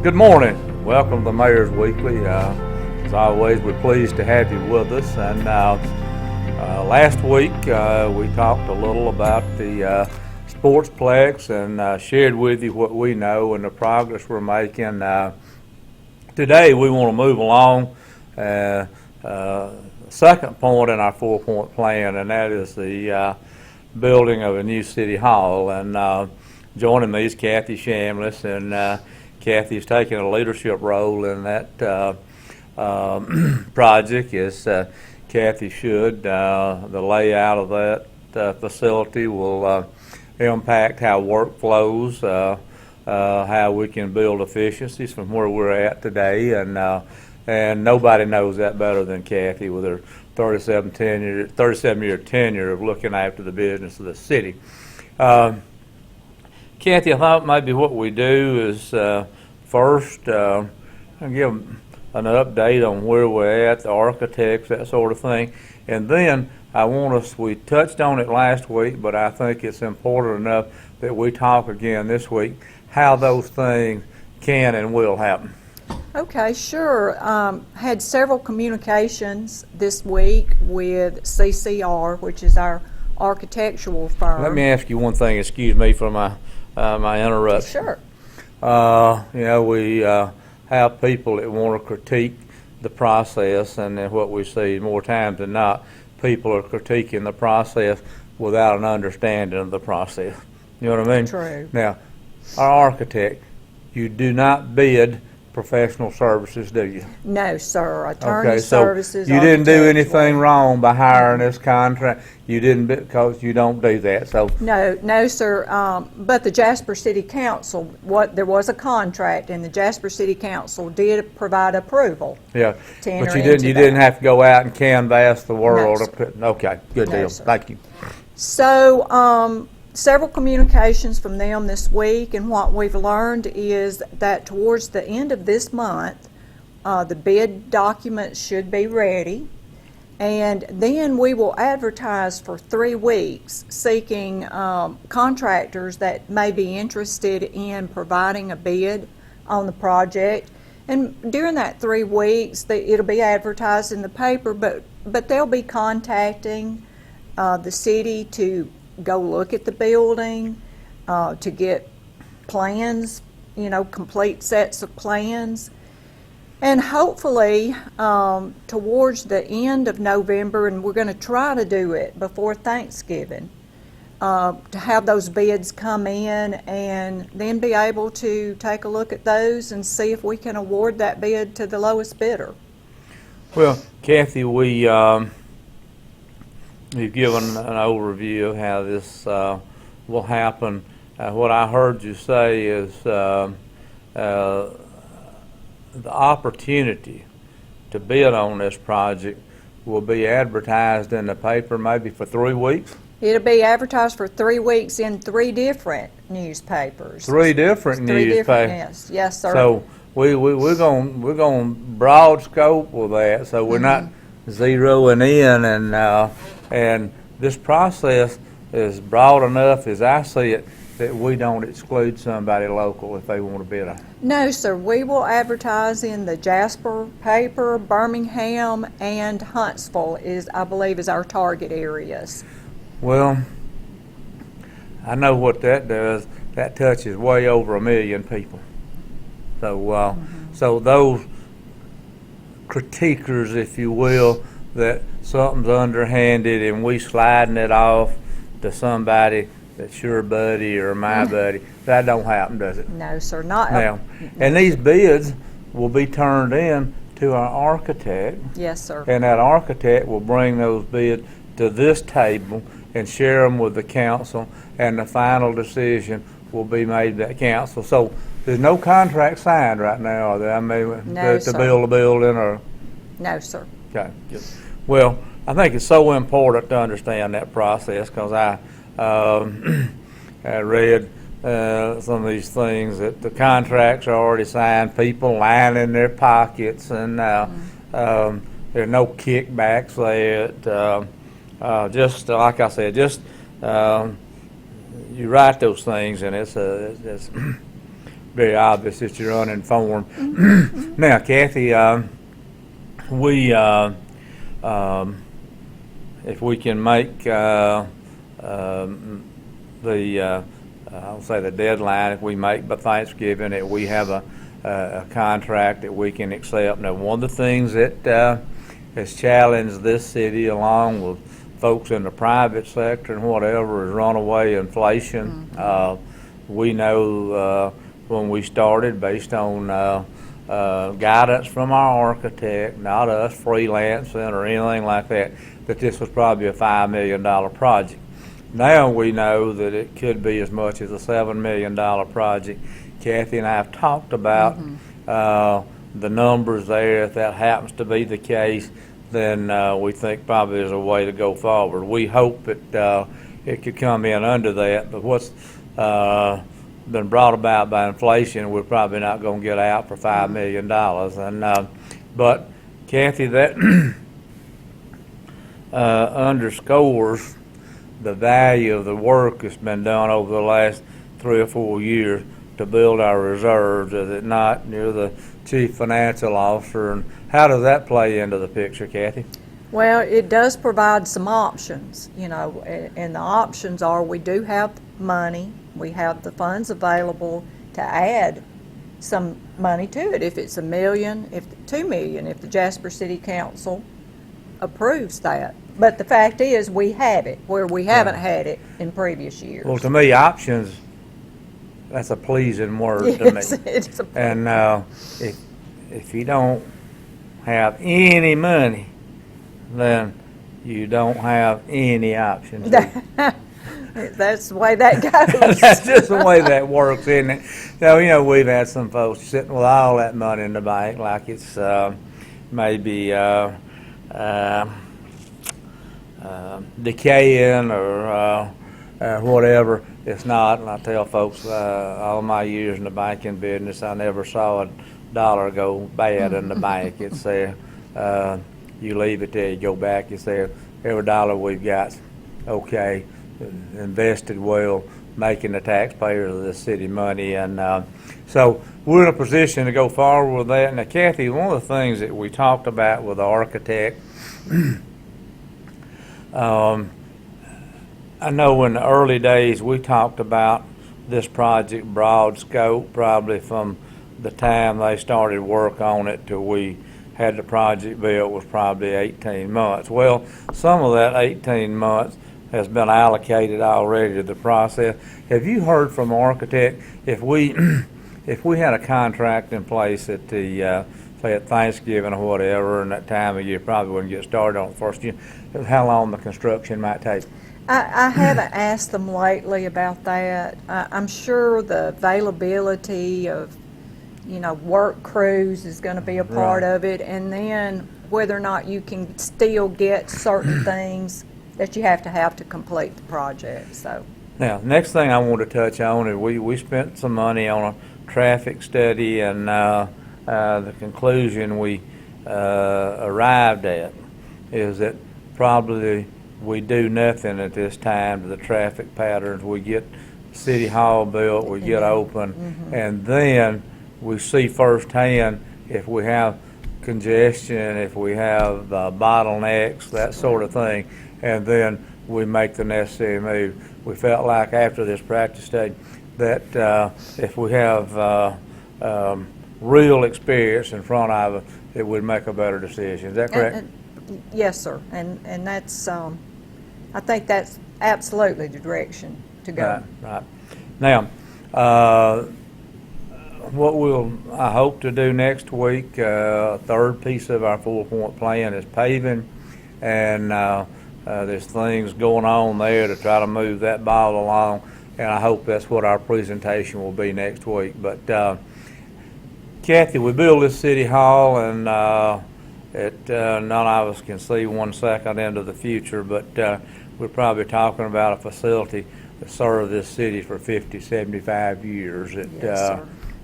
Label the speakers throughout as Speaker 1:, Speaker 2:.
Speaker 1: Good morning. Welcome to the Mayor's Weekly. As always, we're pleased to have you with us. And last week we talked a little about the Sportsplex and shared with you what we know and the progress we're making. Today we want to move along. Second point in our 4-point plan, and that is the building of a new city hall. And joining me is Kathy Shamliss, and Kathy's taking a leadership role in that project. As Kathy should. The layout of that facility will impact how work flows, how we can build efficiencies from where we're at today, and nobody knows that better than Kathy with her 37-year tenure of looking after the business of the city. Kathy, I thought maybe what we do is first give an update on where we're at, the architects, that sort of thing, and then we touched on it last week, but I think it's important enough that we talk again this week how those things can and will happen.
Speaker 2: Okay, sure. Had several communications this week with CCR, which is our architectural firm.
Speaker 1: Let me ask you one thing. Excuse me for my interruption.
Speaker 2: Sure.
Speaker 1: We have people that want to critique the process, and then what we see more times than not, people are critiquing the process without an understanding of the process. You know what I mean?
Speaker 2: True.
Speaker 1: Now, our architect, you do not bid professional services, do you?
Speaker 2: No, sir. Attorney
Speaker 1: Okay, so
Speaker 2: services.
Speaker 1: you didn't do anything
Speaker 2: architectural.
Speaker 1: wrong by hiring this contract. You didn't, because you don't do that. So
Speaker 2: No, sir. But the Jasper City Council, there was a contract, and the Jasper City Council did provide approval.
Speaker 1: yeah,
Speaker 2: To enter
Speaker 1: but you
Speaker 2: into
Speaker 1: didn't
Speaker 2: that.
Speaker 1: have to go out and canvass the world.
Speaker 2: No,
Speaker 1: to put, okay, good
Speaker 2: No,
Speaker 1: deal.
Speaker 2: sir.
Speaker 1: Thank you.
Speaker 2: So, several communications from them this week, and what we've learned is that towards the end of this month, the bid documents should be ready, and then we will advertise for 3 weeks seeking contractors that may be interested in providing a bid on the project. And during that 3 weeks, it'll be advertised in the paper, but they'll be contacting the city to go look at the building, to get plans, complete sets of plans. And hopefully, towards the end of November, and we're going to try to do it before Thanksgiving, to have those bids come in and then be able to take a look at those and see if we can award that bid to the lowest bidder.
Speaker 1: Well, Kathy, you've given an overview of how this will happen. What I heard you say is the opportunity to bid on this project will be advertised in the paper maybe for 3 weeks?
Speaker 2: It'll be advertised for 3 weeks in 3 different newspapers.
Speaker 1: 3 different newspapers?
Speaker 2: Yes, sir.
Speaker 1: So we're going broad scope with that, so we're not zeroing in, and this process is broad enough, as I see it, that we don't exclude somebody local if they want to bid on it.
Speaker 2: No, sir. We will advertise in the Jasper paper, Birmingham, and Huntsville I believe is our target areas.
Speaker 1: Well, I know what that does. That touches way over 1 million people. So, so those critiquers, if you will, that something's underhanded and we sliding it off to somebody that's your buddy or my buddy, that don't happen, does it?
Speaker 2: No, sir. Not
Speaker 1: Now, and these bids will be turned in to our architect,
Speaker 2: Yes, sir.
Speaker 1: and that architect will bring those bids to this table and share them with the council, and the final decision will be made by that council. So there's no contract signed right now, are there? I mean,
Speaker 2: No,
Speaker 1: to
Speaker 2: sir.
Speaker 1: build a building or.
Speaker 2: No, sir.
Speaker 1: Okay. Well, I think it's so important to understand that process, because I read some of these things that the contracts are already signed, people lining their pockets, and there are no kickbacks there. Just like I said, you write those things, and it's very obvious that you're uninformed. Now, Kathy, if we can make I'll say the deadline, if we make by Thanksgiving that we have a contract that we can accept. Now, one of the things that has challenged this city, along with folks in the private sector and whatever, is runaway inflation. We know when we started, based on guidance from our architect, not us freelancing or anything like that, that this was probably a $5 million project. Now we know that it could be as much as a $7 million project. Kathy and I have talked about the numbers there. If that happens to be the case, then we think probably there's a way to go forward. We hope that it could come in under that, but what's been brought about by inflation, we're probably not going to get out for $5 million. And but Kathy, that underscores the value of the work that's been done over the last 3 or 4 years to build our reserves, is it not? You're the chief financial officer, and how does that play into the picture, Kathy?
Speaker 2: Well, it does provide some options, you know, and the options are we do have money, we have the funds available to add some money to it if it's $1 million, if $2 million, if the Jasper City Council approves that. But the fact is, we have it where we haven't had it in previous years.
Speaker 1: Well, to me, options, that's a pleasing word to me.
Speaker 2: Yes, it's a
Speaker 1: And if you don't have any money, then you don't have any options.
Speaker 2: That's the way that goes.
Speaker 1: That's just the way that works, isn't it? So, you know, we've had some folks sitting with all that money in the bank like it's maybe decaying or whatever. It's not, and I tell folks all my years in the banking business, I never saw a dollar go bad in the bank. It's you leave it there, you go back, you say every dollar we've got's okay, invested well, making the taxpayers of the city money. And so we're in a position to go forward with that. Now, Kathy, one of the things that we talked about with the architect, I know in the early days we talked about this project broad scope, probably from the time they started work on it till we had the project built was probably 18 months. Well, some of that 18 months has been allocated already to the process. Have you heard from the architect if we if we had a contract in place at the say at Thanksgiving or whatever, and that time of year probably wouldn't get started on the first year, how long the construction might take?
Speaker 2: I haven't asked them lately about that. I'm sure the availability of, you know, work crews is going to be a part of it, and then whether or not you can still get certain things that you have to complete the project. So
Speaker 1: now, next thing I want to touch on is we spent some money on a traffic study, and the conclusion we arrived at is that probably we do nothing at this time to the traffic patterns. We get City Hall built, we get open, and then we see firsthand if we have congestion, if we have bottlenecks, that sort of thing, and then we make the necessary move. We felt like after this practice stage that if we have real experience in front of us, it would make a better decision. Is that correct?
Speaker 2: Yes, sir. And that's I think that's absolutely the direction to go.
Speaker 1: Right. Now, what I hope to do next week, third piece of our 4-point plan is paving, and there's things going on there to try to move that ball along, and I hope that's what our presentation will be next week. But Kathy, we build this City Hall, and none of us can see 1 second into the future, but we're probably talking about a facility that served this city for 50, 75 years.
Speaker 2: Yes,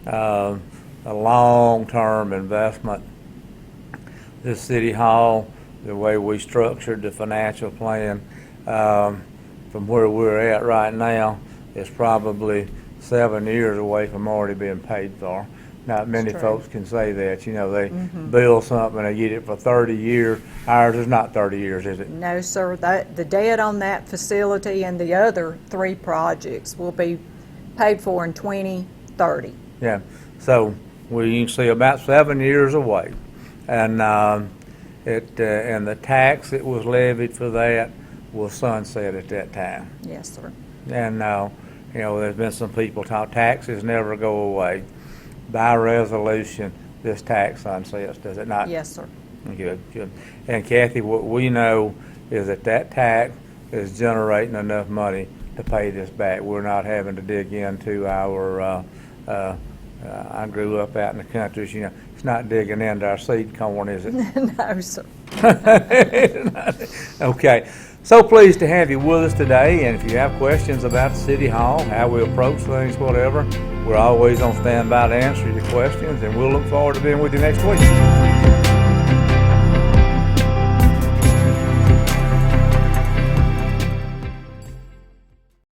Speaker 2: sir.
Speaker 1: A long-term investment. This City Hall, the way we structured the financial plan, from where we're at right now, is probably 7 years away from already being paid for. Not many
Speaker 2: true.
Speaker 1: folks can say that. You know, they build something, they get it for 30 years. Ours is not 30 years, is it?
Speaker 2: No, sir, the debt on that facility and the other 3 projects will be paid for in 2030.
Speaker 1: Yeah. So we can see about 7 years away. And and the tax that was levied for that will sunset at that time.
Speaker 2: Yes, sir.
Speaker 1: And, you know, there's been some people talk, taxes never go away. By resolution, this tax sunsets, does it not?
Speaker 2: Yes, sir.
Speaker 1: Good, good. And Kathy, what we know is that that tax is generating enough money to pay this back. We're not having to dig into our, I grew up out in the country, you know, it's not digging into our seed corn, is it?
Speaker 2: No, sir.
Speaker 1: Okay, so pleased to have you with us today, and if you have questions about City Hall, how we approach things, whatever, we're always on standby to answer your questions, and we'll look forward to being with you next week.